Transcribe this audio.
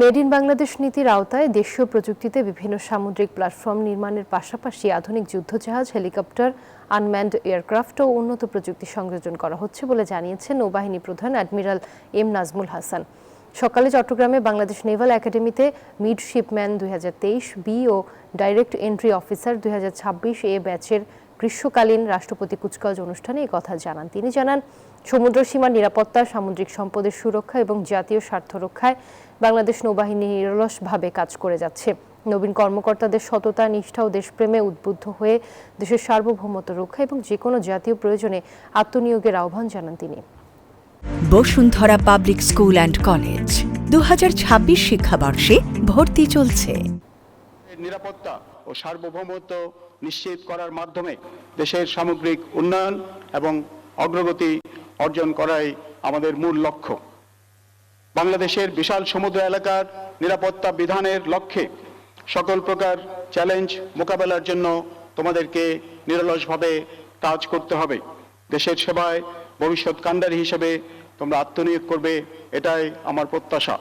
Made in Bangladesh নীতির আওতায় দেশীয় প্রযুক্তিতে বিভিন্ন সামুদ্রিক প্ল্যাটফর্ম নির্মাণের পাশাপাশি আধুনিক যুদ্ধজাহাজ, হেলিকপ্টার, আনম্যান্ড এয়ারক্রাফট ও উন্নত প্রযুক্তি সংযোজন করা হচ্ছে বলে জানিয়েছেন নৌবাহিনী প্রধান অ্যাডমিরাল এম নাজমুল হাসান। সকালে চট্টগ্রামে বাংলাদেশ নেভাল একাডেমিতে মিডশিপম্যান 2023 বি ও ডাইরেক্ট এন্ট্রি অফিসার 2026 এ ব্যাচের গ্রীষ্মকালীন রাষ্ট্রপতি কুচকাওয়াজ অনুষ্ঠানে এই কথা জানান। তিনি জানান, সমুদ্র সীমার নিরাপত্তা, সামুদ্রিক সম্পদের সুরক্ষা এবং জাতীয় স্বার্থ রক্ষায় বাংলাদেশ নৌবাহিনী নিরলসভাবে কাজ করে যাচ্ছে। নবীন কর্মকর্তাদের সততা, নিষ্ঠা ও দেশপ্রেমে উদ্বুদ্ধ হয়ে দেশের সার্বভৌমত্ব রক্ষা এবং যেকোনো জাতীয় প্রয়োজনে আত্মনিয়োগের আহ্বান জানান তিনি। Bashundhara public school and college 2026 শিক্ষাবর্ষে ভর্তি চলছে। নিরাপত্তা ও সার্বভৌমত্ব নিশ্চিত করার মাধ্যমে দেশের সামগ্রিক উন্নয়ন এবং অগ্রগতি অর্জন করাই আমাদের মূল লক্ষ্য। বাংলাদেশের বিশাল সমুদ্র এলাকার নিরাপত্তা বিধানের লক্ষ্যে সকল প্রকার চ্যালেঞ্জ মোকাবেলার জন্য তোমাদেরকে নিরলসভাবে কাজ করতে হবে। দেশের সেবায় ভবিষ্যৎ কাণ্ডারী হিসেবে তোমরা আত্মনিয়োগ করবে, এটাই আমার প্রত্যাশা।